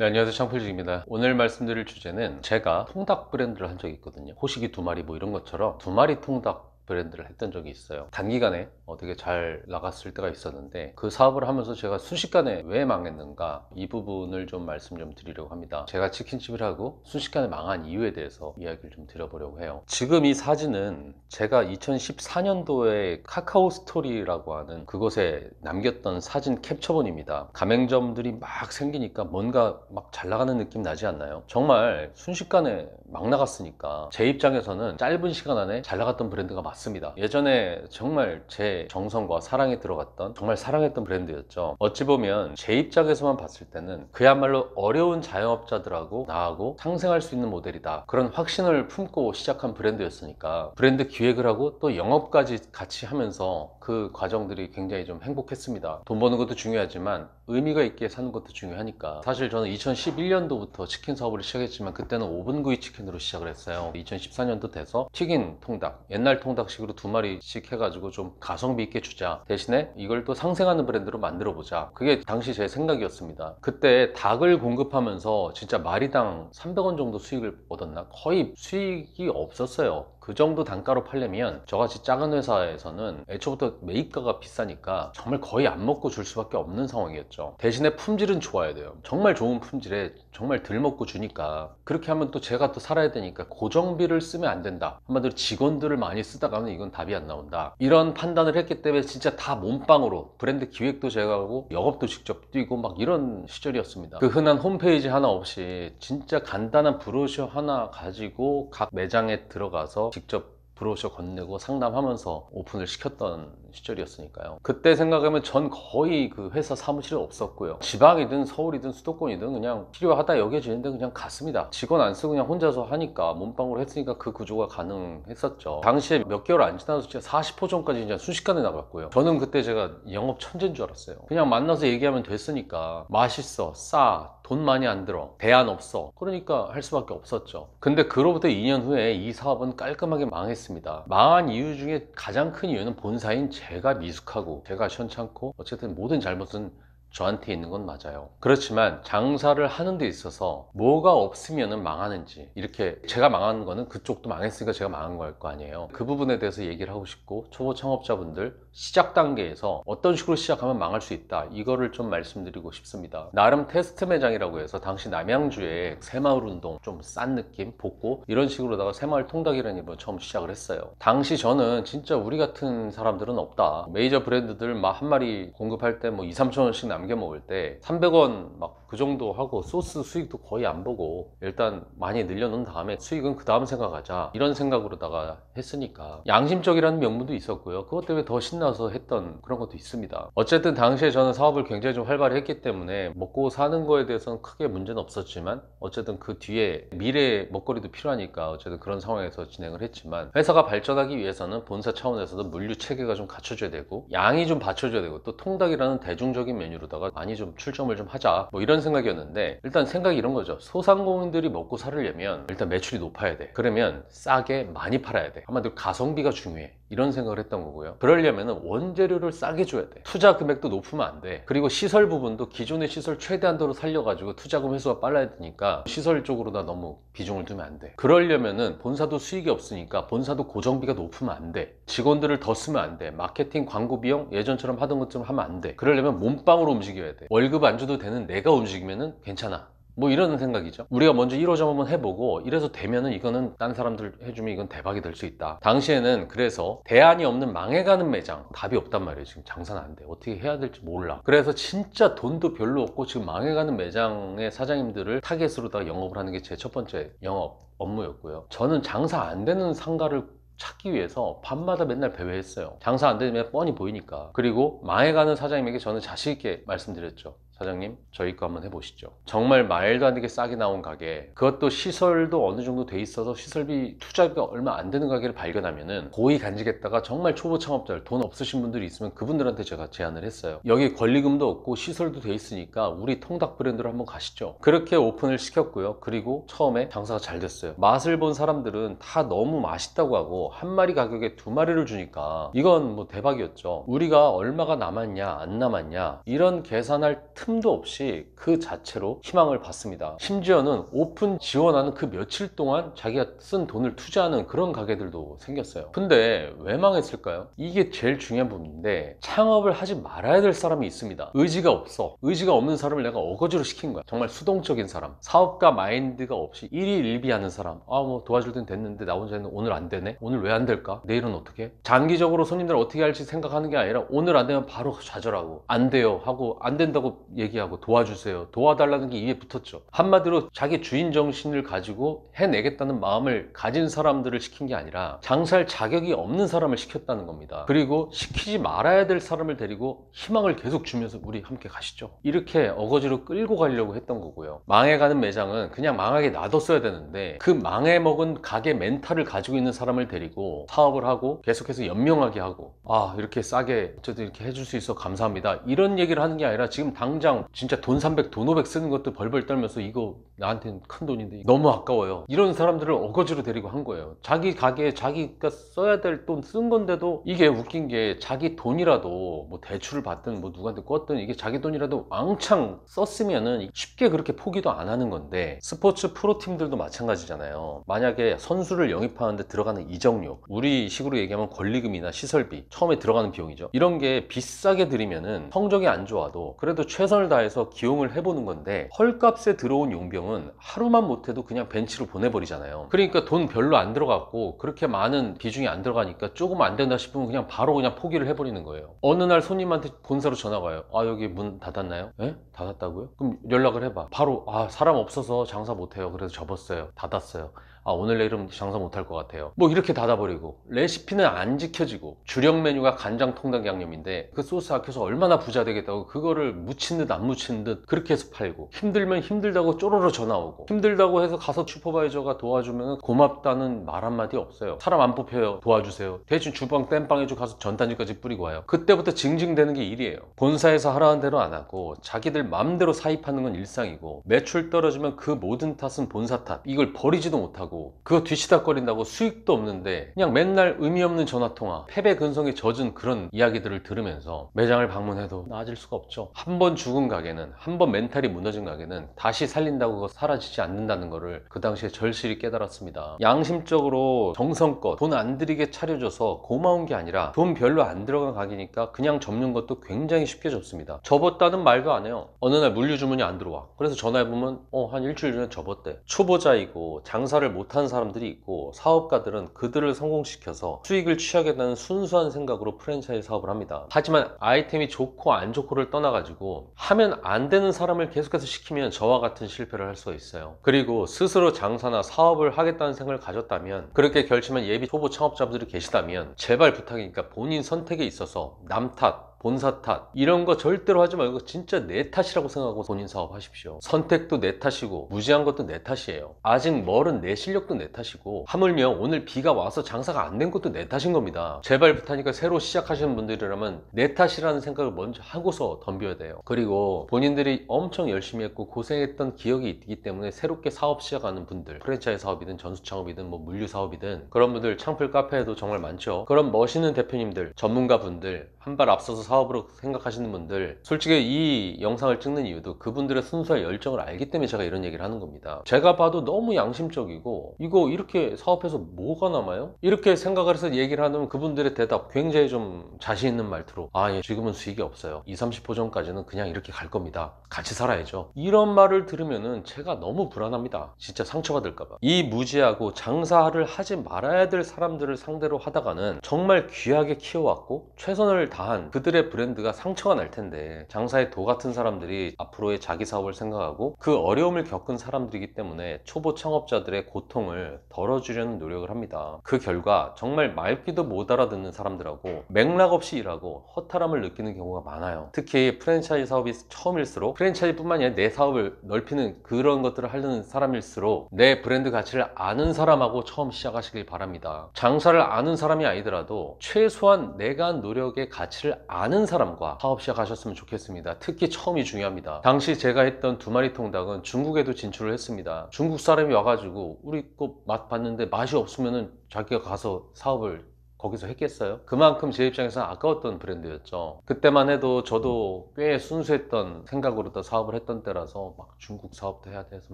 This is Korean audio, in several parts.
네, 안녕하세요. 창필직입니다. 오늘 말씀드릴 주제는 제가 통닭 브랜드를 한 적이 있거든요. 호식이 두 마리 뭐 이런 것처럼 두 마리 통닭 브랜드를 했던 적이 있어요. 단기간에 되게 잘 나갔을 때가 있었는데, 그 사업을 하면서 제가 순식간에 왜 망했는가, 이 부분을 좀 말씀 좀 드리려고 합니다. 제가 치킨집을 하고 순식간에 망한 이유에 대해서 이야기를 좀 드려보려고 해요. 지금 이 사진은 제가 2014년도에 카카오 스토리라고 하는 그곳에 남겼던 사진 캡처본입니다. 가맹점들이 막 생기니까 뭔가 막 잘 나가는 느낌 나지 않나요? 정말 순식간에 막 나갔으니까 제 입장에서는 짧은 시간 안에 잘 나갔던 브랜드가 맞습니다. 예전에 정말 제 정성과 사랑이 들어갔던, 정말 사랑했던 브랜드였죠. 어찌 보면 제 입장에서만 봤을 때는 그야말로 어려운 자영업자들하고 나하고 상생할 수 있는 모델이다, 그런 확신을 품고 시작한 브랜드였으니까 브랜드 기획을 하고 또 영업까지 같이 하면서 그 과정들이 굉장히 좀 행복했습니다. 돈 버는 것도 중요하지만 의미가 있게 사는 것도 중요하니까. 사실 저는 2011년도부터 치킨 사업을 시작했지만 그때는 5분 구이 치킨으로 시작을 했어요. 2014년도 돼서 튀긴 통닭, 옛날 통닭식으로 두 마리씩 해가지고 좀 가성비 있게 주자, 대신에 이걸 또 상생하는 브랜드로 만들어 보자, 그게 당시 제 생각이었습니다. 그때 닭을 공급하면서 진짜 마리당 300원 정도 수익을 얻었나? 거의 수익이 없었어요. 그 정도 단가로 팔려면 저같이 작은 회사에서는 애초부터 매입가가 비싸니까 정말 거의 안 먹고 줄 수밖에 없는 상황이었죠. 대신에 품질은 좋아야 돼요. 정말 좋은 품질에 정말 덜 먹고 주니까, 그렇게 하면 또 제가 또 살아야 되니까 고정비를 쓰면 안 된다, 한마디로 직원들을 많이 쓰다가는 이건 답이 안 나온다, 이런 판단을 했기 때문에 진짜 다 몸빵으로 브랜드 기획도 제가 하고 영업도 직접 뛰고 막 이런 시절이었습니다. 그 흔한 홈페이지 하나 없이 진짜 간단한 브로셔 하나 가지고 각 매장에 들어가서 직접 브로셔 건네고 상담하면서 오픈을 시켰던 시절이었으니까요. 그때 생각하면 전 거의 그 회사 사무실에 없었고요. 지방이든 서울이든 수도권이든 그냥 필요하다 여겨지는데 그냥 갔습니다. 직원 안 쓰고 그냥 혼자서 하니까, 몸빵으로 했으니까 그 구조가 가능했었죠. 당시에 몇 개월 안 지나서 진짜 40호점까지 그냥 순식간에 나갔고요. 저는 그때 제가 영업 천재인 줄 알았어요. 그냥 만나서 얘기하면 됐으니까, 맛있어, 싸, 돈 많이 안 들어, 대안 없어, 그러니까 할 수밖에 없었죠. 근데 그로부터 2년 후에 이 사업은 깔끔하게 망했습니다. 망한 이유 중에 가장 큰 이유는 본사인 제가 미숙하고 제가 현찮고, 어쨌든 모든 잘못은 저한테 있는 건 맞아요. 그렇지만 장사를 하는 데 있어서 뭐가 없으면 망하는지, 이렇게 제가 망한 거는 그쪽도 망했으니까 제가 망한 걸 거 아니에요. 그 부분에 대해서 얘기를 하고 싶고, 초보 창업자분들 시작 단계에서 어떤 식으로 시작하면 망할 수 있다, 이거를 좀 말씀드리고 싶습니다. 나름 테스트 매장이라고 해서 당시 남양주에 새마을 운동 좀 싼 느낌, 복고 이런 식으로다가 새마을 통닭이라는 이름으로 처음 시작을 했어요. 당시 저는 진짜 우리 같은 사람들은 없다, 메이저 브랜드들 막 한 마리 공급할 때 뭐 2, 3천 원씩 남겨 먹을 때 300원 막 그 정도 하고 소스 수익도 거의 안 보고 일단 많이 늘려놓은 다음에 수익은 그 다음 생각하자, 이런 생각으로다가 했으니까 양심적이라는 명분도 있었고요. 그것 때문에 더 신나서 했던 그런 것도 있습니다. 어쨌든 당시에 저는 사업을 굉장히 좀 활발히 했기 때문에 먹고 사는 거에 대해서는 크게 문제는 없었지만, 어쨌든 그 뒤에 미래 먹거리도 필요하니까 어쨌든 그런 상황에서 진행을 했지만, 회사가 발전하기 위해서는 본사 차원에서도 물류 체계가 좀 갖춰져야 되고 양이 좀 받쳐줘야 되고, 또 통닭이라는 대중적인 메뉴로다가 많이 좀 출점을 좀 하자, 뭐 이런 생각이었는데, 일단 생각이 이런 거죠. 소상공인들이 먹고 살려면 일단 매출이 높아야 돼. 그러면 싸게 많이 팔아야 돼. 한마디로 가성비가 중요해, 이런 생각을 했던 거고요. 그러려면 원재료를 싸게 줘야 돼. 투자 금액도 높으면 안 돼. 그리고 시설 부분도 기존의 시설 최대한도로 살려가지고 투자금 회수가 빨라야 되니까 시설 쪽으로다 너무 비중을 두면 안 돼. 그러려면은 본사도 수익이 없으니까 본사도 고정비가 높으면 안 돼. 직원들을 더 쓰면 안 돼. 마케팅 광고 비용 예전처럼 하던 것처럼 하면 안 돼. 그러려면 몸빵으로 움직여야 돼. 월급 안 줘도 되는 내가 움직이면은 괜찮아, 뭐 이런 생각이죠. 우리가 먼저 1호점 한번 해보고 이래서 되면은 이거는 딴 사람들 해주면 이건 대박이 될 수 있다. 당시에는 그래서 대안이 없는 망해가는 매장, 답이 없단 말이에요. 지금 장사는 안 돼, 어떻게 해야 될지 몰라. 그래서 진짜 돈도 별로 없고 지금 망해가는 매장의 사장님들을 타겟으로다가 영업을 하는 게 제 첫 번째 영업 업무였고요. 저는 장사 안 되는 상가를 찾기 위해서 밤마다 맨날 배회했어요. 장사 안 되면 뻔히 보이니까. 그리고 망해가는 사장님에게 저는 자신 있게 말씀드렸죠. 사장님, 저희 거 한번 해보시죠. 정말 말도 안 되게 싸게 나온 가게, 그것도 시설도 어느 정도 돼 있어서 시설비 투자비가 얼마 안 되는 가게를 발견하면은 고이 간직했다가 정말 초보 창업자들, 돈 없으신 분들이 있으면 그분들한테 제가 제안을 했어요. 여기 권리금도 없고 시설도 돼 있으니까 우리 통닭 브랜드로 한번 가시죠. 그렇게 오픈을 시켰고요. 그리고 처음에 장사가 잘 됐어요. 맛을 본 사람들은 다 너무 맛있다고 하고 한 마리 가격에 두 마리를 주니까 이건 뭐 대박이었죠. 우리가 얼마가 남았냐 안 남았냐 이런 계산할 틈 틈도 없이 그 자체로 희망을 받습니다. 심지어는 오픈 지원하는 그 며칠 동안 자기가 쓴 돈을 투자하는 그런 가게들도 생겼어요. 근데 왜 망했을까요? 이게 제일 중요한 부분인데, 창업을 하지 말아야 될 사람이 있습니다. 의지가 없어. 의지가 없는 사람을 내가 어거지로 시킨 거야. 정말 수동적인 사람, 사업가 마인드가 없이 일희일비하는 사람. 뭐 도와줄 땐 됐는데 나 혼자는 오늘 안 되네? 오늘 왜 안 될까? 내일은 어떻게? 장기적으로 손님들 어떻게 할지 생각하는 게 아니라 오늘 안 되면 바로 좌절하고 안 돼요 하고 안 된다고 얘기하고 도와주세요, 도와달라는 게 입에 붙었죠. 한마디로 자기 주인 정신을 가지고 해내겠다는 마음을 가진 사람들을 시킨 게 아니라 장사할 자격이 없는 사람을 시켰다는 겁니다. 그리고 시키지 말아야 될 사람을 데리고 희망을 계속 주면서 우리 함께 가시죠, 이렇게 어거지로 끌고 가려고 했던 거고요. 망해가는 매장은 그냥 망하게 놔뒀어야 되는데, 그 망해먹은 가게 멘탈을 가지고 있는 사람을 데리고 사업을 하고 계속해서 연명하게 하고, 이렇게 싸게 어쨌든 이렇게 해줄 수 있어 감사합니다, 이런 얘기를 하는 게 아니라 지금 당장 진짜 돈 300, 돈 500 쓰는 것도 벌벌 떨면서 이거 나한테는 큰 돈인데 너무 아까워요, 이런 사람들을 어거지로 데리고 한 거예요. 자기 가게에 자기가 써야 될 돈 쓴 건데도, 이게 웃긴 게 자기 돈이라도 뭐 대출을 받든 뭐 누구한테 꿨든 이게 자기 돈이라도 왕창 썼으면은 쉽게 그렇게 포기도 안 하는 건데, 스포츠 프로팀들도 마찬가지잖아요. 만약에 선수를 영입하는데 들어가는 이적료, 우리 식으로 얘기하면 권리금이나 시설비, 처음에 들어가는 비용이죠. 이런 게 비싸게 들이면은 성적이 안 좋아도 그래도 최선을 다해서 기용을 해보는 건데, 헐값에 들어온 용병은 하루만 못해도 그냥 벤치로 보내버리잖아요. 그러니까 돈 별로 안 들어갔고 그렇게 많은 비중이 안 들어가니까 조금 안 된다 싶으면 그냥 바로 그냥 포기를 해버리는 거예요. 어느 날 손님한테 본사로 전화가 와요. 여기 문 닫았나요? 에? 닫았다고요? 그럼 연락을 해봐. 바로 사람 없어서 장사 못해요, 그래서 접었어요, 닫았어요. 오늘 내일은 장사 못할 것 같아요, 뭐 이렇게 닫아버리고, 레시피는 안 지켜지고, 주력 메뉴가 간장 통닭 양념인데 그 소스 아껴서 얼마나 부자 되겠다고 그거를 묻힌 듯 안 묻힌 듯 그렇게 해서 팔고, 힘들면 힘들다고 쪼로로 전화 오고, 힘들다고 해서 가서 슈퍼바이저가 도와주면 고맙다는 말 한마디 없어요. 사람 안 뽑혀요, 도와주세요. 대신 주방 땜빵해주고 가서 전단지까지 뿌리고 와요. 그때부터 징징대는 게 일이에요. 본사에서 하라는 대로 안 하고 자기들 맘대로 사입하는 건 일상이고, 매출 떨어지면 그 모든 탓은 본사 탓, 이걸 버리지도 못하고 그거 뒤치다거린다고 수익도 없는데 그냥 맨날 의미 없는 전화통화, 패배 근성에 젖은 그런 이야기들을 들으면서 매장을 방문해도 나아질 수가 없죠. 한 번 죽은 가게는, 한 번 멘탈이 무너진 가게는 다시 살린다고 그거 사라지지 않는다는 거를 그 당시에 절실히 깨달았습니다. 양심적으로 정성껏 돈 안 들이게 차려줘서 고마운 게 아니라, 돈 별로 안 들어간 가게니까 그냥 접는 것도 굉장히 쉽게 접습니다. 접었다는 말도 안 해요. 어느 날 물류 주문이 안 들어와. 그래서 전화해보면 한 일주일 전에 접었대. 초보자이고 장사를 못한 사람들이 있고, 사업가들은 그들을 성공시켜서 수익을 취하겠다는 순수한 생각으로 프랜차이즈 사업을 합니다. 하지만 아이템이 좋고 안 좋고를 떠나가지고 하면 안 되는 사람을 계속해서 시키면 저와 같은 실패를 할 수가 있어요. 그리고 스스로 장사나 사업을 하겠다는 생각을 가졌다면, 그렇게 결심한 예비 초보 창업자분들이 계시다면 제발 부탁이니까 본인 선택에 있어서 남 탓, 본사 탓 이런 거 절대로 하지 말고 진짜 내 탓이라고 생각하고 본인 사업 하십시오. 선택도 내 탓이고 무지한 것도 내 탓이에요. 아직 멀은 내 실력도 내 탓이고, 하물며 오늘 비가 와서 장사가 안 된 것도 내 탓인 겁니다. 제발 부탁이니까 새로 시작하시는 분들이라면 내 탓이라는 생각을 먼저 하고서 덤벼야 돼요. 그리고 본인들이 엄청 열심히 했고 고생했던 기억이 있기 때문에 새롭게 사업 시작하는 분들, 프랜차이즈 사업이든 전수 창업이든 뭐 물류 사업이든, 그런 분들 창풀 카페에도 정말 많죠. 그런 멋있는 대표님들, 전문가분들, 한 발 앞서서 사업으로 생각하시는 분들, 솔직히 이 영상을 찍는 이유도 그분들의 순수한 열정을 알기 때문에 제가 이런 얘기를 하는 겁니다. 제가 봐도 너무 양심적이고, 이거 이렇게 사업해서 뭐가 남아요? 이렇게 생각을 해서 얘기를 하면 그분들의 대답 굉장히 좀 자신 있는 말투로, 예, 지금은 수익이 없어요, 20-30호 전까지는 그냥 이렇게 갈 겁니다, 같이 살아야죠, 이런 말을 들으면은 제가 너무 불안합니다. 진짜 상처받을까봐. 이 무지하고 장사를 하지 말아야 될 사람들을 상대로 하다가는 정말 귀하게 키워왔고 최선을 다한 그들의 브랜드가 상처가 날 텐데, 장사의 도 같은 사람들이 앞으로의 자기 사업을 생각하고 그 어려움을 겪은 사람들이기 때문에 초보 창업자들의 고통을 덜어주려는 노력을 합니다. 그 결과 정말 말귀도 못 알아듣는 사람들하고 맥락 없이 일하고 허탈함을 느끼는 경우가 많아요. 특히 프랜차이즈 사업이 처음일수록, 프랜차이즈뿐만 아니라 내 사업을 넓히는 그런 것들을 하려는 사람일수록 내 브랜드 가치를 아는 사람하고 처음 시작하시길 바랍니다. 장사를 아는 사람이 아니더라도 최소한 내가 한 노력의 가치를 아는 사람과 사업 시작하셨으면 좋겠습니다. 특히 처음이 중요합니다. 당시 제가 했던 두 마리 통닭은 중국에도 진출을 했습니다. 중국 사람이 와가지고 우리 거 맛 봤는데 맛이 없으면은 자기가 가서 사업을 거기서 했겠어요? 그만큼 제 입장에서는 아까웠던 브랜드였죠. 그때만 해도 저도 꽤 순수했던 생각으로 다 사업을 했던 때라서 막 중국 사업도 해야 돼서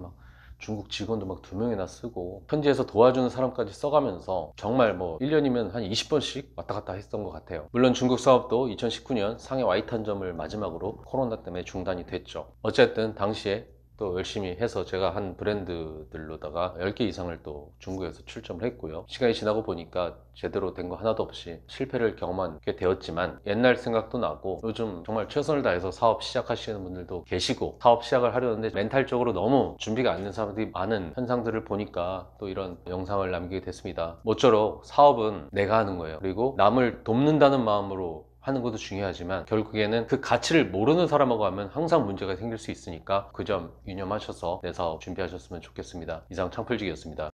막 중국 직원도 막 2명이나 쓰고 현지에서 도와주는 사람까지 써가면서 정말 뭐 1년이면 한 20번씩 왔다 갔다 했던 것 같아요. 물론 중국 사업도 2019년 상해 와이탄점을 마지막으로 코로나 때문에 중단이 됐죠. 어쨌든 당시에 또 열심히 해서 제가 한 브랜드들로다가 10개 이상을 또 중국에서 출점을 했고요. 시간이 지나고 보니까 제대로 된 거 하나도 없이 실패를 경험하게 되었지만 옛날 생각도 나고 요즘 정말 최선을 다해서 사업 시작하시는 분들도 계시고 사업 시작을 하려는데 멘탈적으로 너무 준비가 안 된 사람들이 많은 현상들을 보니까 또 이런 영상을 남기게 됐습니다. 모쪼록 사업은 내가 하는 거예요. 그리고 남을 돕는다는 마음으로 하는 것도 중요하지만 결국에는 그 가치를 모르는 사람하고 하면 항상 문제가 생길 수 있으니까 그 점 유념하셔서 내 사업 준비하셨으면 좋겠습니다. 이상 창풀직이었습니다.